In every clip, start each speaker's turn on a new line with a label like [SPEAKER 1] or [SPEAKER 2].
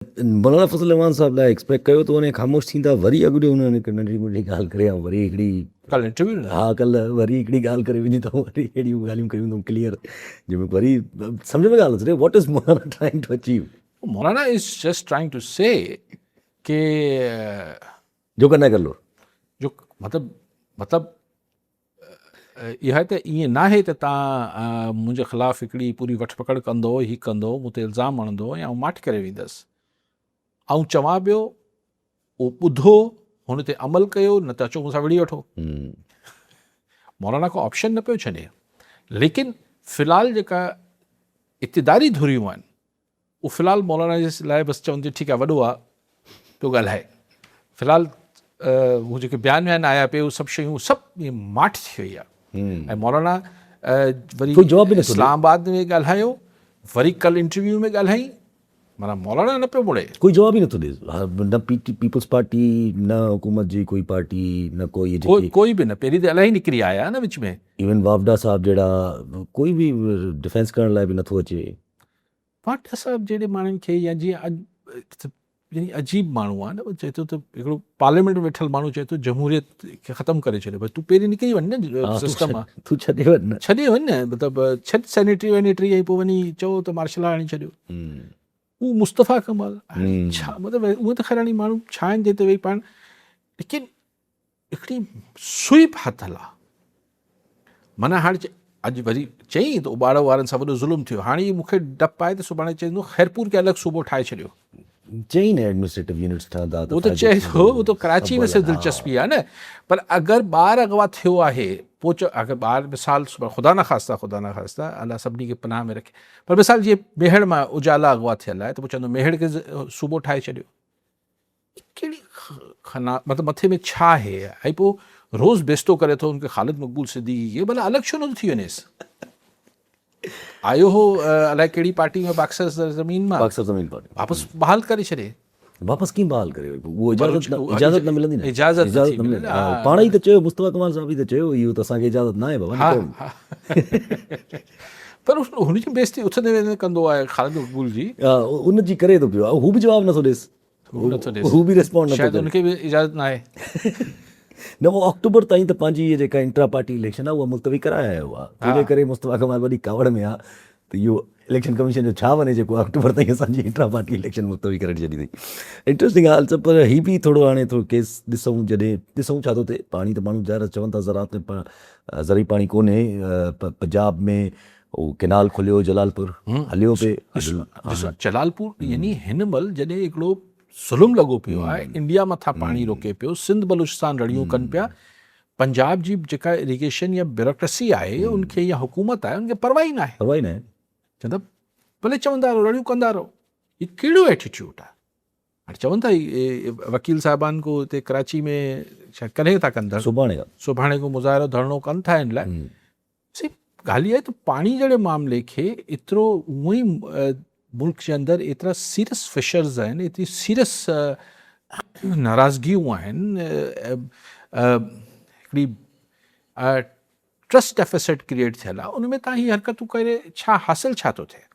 [SPEAKER 1] मौलाना फज़ल रहमान साहब लाइ एक्सपेक्ट कयो त उन ख़ामोश थींदा, वरी अॻु ॾियो उन्हनि हिकु नंढी मुंढी ॻाल्हि करे ऐं वरी हिकिड़ी
[SPEAKER 2] कल इंटरव्यू
[SPEAKER 1] हा कल्ह वरी हिकिड़ी ॻाल्हि करे वञी अथऊं, वरी अहिड़ियूं ॻाल्हियूं कयूं अथऊं क्लियर, जंहिंमें वरी सम्झ में ॻाल्हि अचे what is Maulana trying two achieve,
[SPEAKER 2] Maulana is just trying two से कि
[SPEAKER 1] जो कन्ना कर लो
[SPEAKER 2] जो मतलब इहा त ईअं नाहे त तव्हां मुंहिंजे ख़िलाफ़ु हिकिड़ी पूरी वठ पकड़ कंदो, हीअ कंदो, मूं ते इल्ज़ाम हणंदो या माठि करे वेंदसि, ऐं चवां पियो उहो ॿुधो, हुन ते अमल कयो, न त अचो मूंसां विड़ी वठो। मौलाना को ऑप्शन न पियो छॾे, लेकिन फ़िलहालु जेका इक़्तिदारी धुरियूं आहिनि उहो फ़िलहालु मौलाना जे लाइ बसि चवनि थियूं ठीकु आहे, वॾो आहे पियो ॻाल्हाए। फ़िलहालु हू जेके बयान व्यान आया पिए उहे सभु शयूं सभु ईअं माठि थी वई आहे। ऐं मौलाना वरी इस्लामाबाद में ॻाल्हायो, वरी कल इंटरव्यू में ॻाल्हाई, माना मौलाना न पियो मुड़े,
[SPEAKER 1] कोई जवाब ई नथो ॾे, न पीपल्स पार्टी, न हुकूमत जी कोई पार्टी, न कोई
[SPEAKER 2] बि न। पहिरीं त इलाही निकिरी आया न विच में,
[SPEAKER 1] इवन वावडा साहब जहिड़ा, कोई बि डिफेंस करण लाइ बि नथो अचे।
[SPEAKER 2] वावडा साहब जहिड़े माण्हुनि खे, या जीअं यानी अजीब माण्हू आहे न, चए थो त हिकिड़ो पार्लियामेंट में वेठल माण्हू चए थो जमहूरियत खे ख़तमु करे छॾियो, भई तूं पहिरीं निकिरी वञ न सिस्टम मां,
[SPEAKER 1] तूं छॾे वञ
[SPEAKER 2] न, मतिलबु छॾ सैनिटरी वैनिटरी, ऐं पोइ वञी चओ त मार्शल आणी छॾियो। हू मुस्तफ़ा कमाल छा, मतिलबु उहे त ख़ैर हाणे माण्हू छा आहिनि जिते वेही पाण, लेकिन हिकिड़ी सुई फाथल आहे। माना हाणे अॼु वरी चई त उॿाड़ो वारनि सां वॾो ज़ुल्म थियो, हाणे मूंखे डपु आहे त सुभाणे चवंदो खैरपुर खे अलॻि सूबो ठाहे छॾियो।
[SPEAKER 1] चई न एडमिनिस्ट्रेटिव यूनिट्स ठहंदा,
[SPEAKER 2] उहो त चए थो, उहो त कराची में सिर्फ़ु दिलचस्पी आहे न, पर अगरि ॿार अॻवा थियो आहे पोइ अगरि ॿार मिसाल ख़ुदा न ख़ास्ता अलाह सभिनी खे पनाह में रखे, पर मिसाल जीअं मेहड़ मां उजाला अॻवा थियल आहे त पोइ चवंदो मेहड़ खे सूबो ठाहे छॾियो। कहिड़ी मतिलबु मथे में छा आहे? ऐं पोइ रोज़ बेस्तो करे थो उनखे ख़ालिद मक़बूल सिद्दीकी, इहो भला अलॻि छो नथो थी वञेसि? आयो हो अलाए कहिड़ी पार्टी में बाक्सर ज़मीन मां, वापसि बहाल करे छॾे।
[SPEAKER 1] वापसि कीअं बहाल करे? उहो इजाज़त न मिलंदी न,
[SPEAKER 2] इजाज़त न मिलंदी,
[SPEAKER 1] पाण ई त चयो, मुस्तफ़ा कमाल साहब ई त चयो, इहो त असांखे इजाज़त न आहे बाबा।
[SPEAKER 2] पर हुनजी बेइज़ती उथंदे वेंदे कंदो आहे ख़ालिद मक़बूल जी,
[SPEAKER 1] उनजी करे थो पियो, हू बि जवाबु नथो ॾेसि, हू बि रिस्पॉन्ड नथो करे,
[SPEAKER 2] उनखे बि इजाज़त न आहे।
[SPEAKER 1] न उहो अक्टूबर ताईं त पंहिंजी इहा जेका इंट्रा पार्टी इलेक्शन आहे उहा मुल्तवी कराए आयो आहे, तंहिंजे करे मुस्तफ़ा कमाल वॾी कावड़ में आहे त इहो इलेक्शन कमीशन जो छा वञे जेको अक्टूबर ताईं असांजी इंट्रा पार्टी इलेक्शन मुल्तवी करे छॾी अथई। इंट्रस्टिंग आहे, पर हीअ बि थोरो हाणे थोरो केस ॾिसूं, जॾहिं ॾिसूं छा थो थिए। पाणी त माण्हू ज़ाहिर चवनि था ज़रात में ज़री पाणी कोन्हे, पंजाब में उहो केनाल खुलियो, जलालपुर हलियो पिए,
[SPEAKER 2] जलालपुर यानी हिन महिल जॾहिं हिकिड़ो ज़ुल्म लॻो पियो आहे, इंडिया मथां पाणी रोके पियो, सिंध बलूचिस्तान रड़ियूं कनि पिया, पंजाब जी जेका इरिगेशन या ब्यूरोक्रेसी आहे उनखे, या हुकूमत आहे, उनखे परवाह ई न आहे। चवंदा भले चवंदा रहो, रड़ियूं कंदा रहो, हीउ कहिड़ो एटीट्यूड आहे? हाणे चवनि था वकील साहिबान को हिते कराची में छा करे था कनि, सुभाणे को मुज़ाहिरो धरणो कनि था हिन लाइ। ॻाल्हि आहे त पाणी जहिड़े मामले खे एतिरो उहो ई मुल्क जे अंदरि एतिरा सीरियस फिशर्स आहिनि, एतिरी सीरियस नाराज़गियूं आहिनि, हिकिड़ी ट्रस्ट डेफिसिट क्रिएट थियल आहे, उन में तव्हां हीअ हरकतूं करे छा हासिलु छा थो थिए?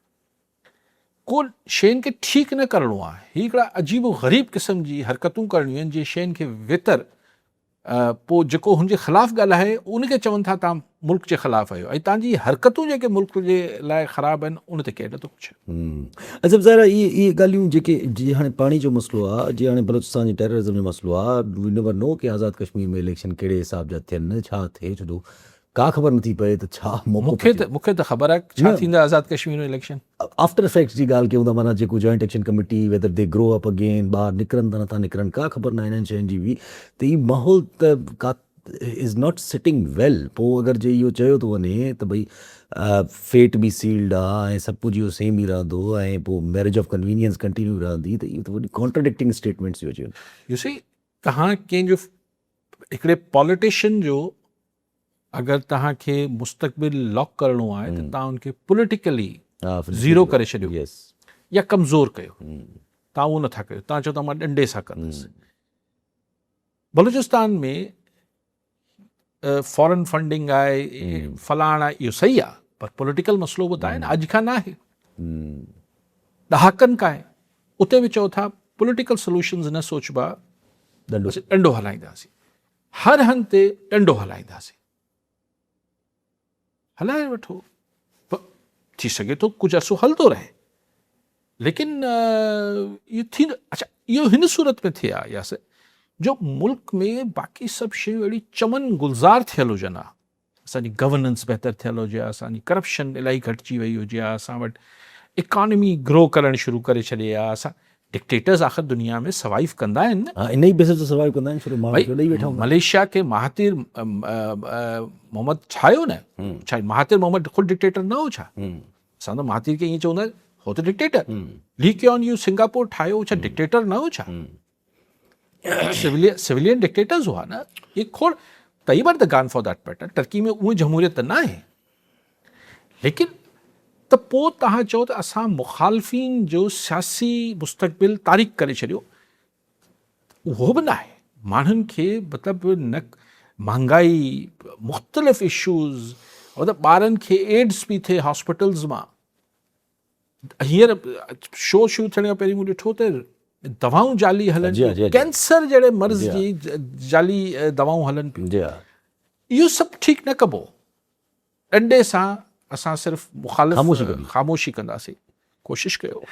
[SPEAKER 2] को शयुनि खे ठीकु न करिणो आहे, हीअ हिकिड़ा अजीब ग़रीब क़िस्म जी हरकतूं करणियूं आहिनि, जीअं शयुनि खे वेतर पोइ जेको हुनजे ख़िलाफ़ु ॻाल्हाए उनखे चवनि था तव्हां मुल्क जे ख़िलाफ़ु आहियो, ऐं तव्हांजी हरकतूं जेके मुल्क जे लाइ ख़राबु आहिनि उन ते केरु नथो पुछे।
[SPEAKER 1] अच्छा ज़ाहिर इहे ॻाल्हियूं जेके जीअं हाणे पाणी जो मसइलो आहे, जीअं हाणे बलोचिस्तान जी टेररिज़म जो मसइलो आहे, वी नेवर नो कि आज़ादु कश्मीर में इलेक्शन कहिड़े हिसाब जा थियनि, छा थिए, छो का ख़बर नथी पए त छा
[SPEAKER 2] मूंखे त ख़बर आहे छा थींदा आज़ादु कश्मीर में इलेक्शन।
[SPEAKER 1] आफ्टर इफेक्ट्स जी ॻाल्हि कयूं था, माना जेको joint action committee whether they grow up again, ॿार निकिरनि था नथा निकिरनि, का ख़बर न आहे हिननि शयुनि जी बि, त हीउ माहौल त का इज़ नॉट सिटिंग वेल। पोइ अगरि जे इहो चयो थो वञे त भई फेट बि सील्ड आहे ऐं सभु कुझु इहो सेम ई रहंदो, ऐं पोइ मैरिज ऑफ कन्वीनियंस कंटिन्यू रहंदी, त इहो त वॾी कॉन्ट्राडिक्टिंग स्टेटमेंट्स थी अचनि।
[SPEAKER 2] यू सी, तव्हां कंहिंजो हिकिड़े पॉलिटिशियन जो अगरि तव्हांखे मुस्तक़बिल लॉक करिणो आहे त तव्हां उनखे पॉलिटिकली ज़ीरो करे छॾियो या कमज़ोर कयो, तव्हां उहो नथा कयो, तव्हां चओ त मां डंडे सां कंदुसि। बलूचिस्तान में फॉरेन फंडिंग आहे, फलाणा, इहो सही आहे, पर पॉलिटिकल मसइलो बि त आहे न, अॼु खां न आहे, ॾहाकनि खां आहे। उते बि चओ था पॉलिटिकल सॉल्यूशंस न सोचबा,
[SPEAKER 1] ॾंडो
[SPEAKER 2] असीं ॾंडो हलाईंदासीं, हर हंध ते ॾंडो हलाईंदासीं। हलाए वठो, थी सघे थो कुझु अरसो हलंदो रहे, लेकिन इहो थी अच्छा इहो हिन सूरत में थिए आहे यासि जो मुल्क में बाक़ी सभु शयूं अहिड़ी चमन गुलज़ार थियल हुजनि हा, असांजी गवर्नेंस बहितर थियल हुजे हा, असांजी करप्शन इलाही घटिजी वई हुजे हा, असां वटि इकॉनमी ग्रो करणु शुरू करे छॾे हा। असां डिक्टेटर्स आख़िर दुनिया में सर्वाइव कंदा आहिनि न।
[SPEAKER 1] हाँ, इन ही बेसिस ते सर्वाइव कंदा आहिनि, छो माण्हू
[SPEAKER 2] भाई
[SPEAKER 1] खे ॾेई वेठा हूंदा।
[SPEAKER 2] मलेशिया के महातिर मोहम्मद छायो न, छा महातिर मोहम्मद ख़ुदि डिक्टेटर न हो छा? असां त महातिर खे ईअं चवंदा आहियूं हो त डिक्टेटर। ली क्योन यू सिंगापुर ठाहियो, छा डिक्टेटर न हो छा? सिविलियन डिक्टेटर्स हुआ न। ये खोड़ तैयब द gone for that matter. Turkey में उहे जमहूरियत न आहे, लेकिन त पोइ तव्हां चओ त असां मुखालफ़ीन जो सियासी मुस्तक़बिल तारीक़ करे छॾियो, उहो बि न आहे। माण्हुनि खे मतिलबु न महांगाई, मुख़्तलिफ़ इशूज़, मतिलबु ॿारनि खे एड्स बि थिए हॉस्पिटल्स मां। हींअर शो शुरू थियण खां पहिरीं मूं ॾिठो त दवाऊं जाली हलनि
[SPEAKER 1] जी, जी,
[SPEAKER 2] पियूं,
[SPEAKER 1] जी।
[SPEAKER 2] कैंसर जहिड़े मर्ज़ जी जाली दवाऊं हलनि पियूं।
[SPEAKER 1] जी हा,
[SPEAKER 2] इहो सभु ठीकु न कबो। ॾंडे सां असां सिर्फ़ु मुखालिफ़
[SPEAKER 1] ख़ामोशी कबी।
[SPEAKER 2] ख़ामोशी कंदासीं। कोशिशि कयो।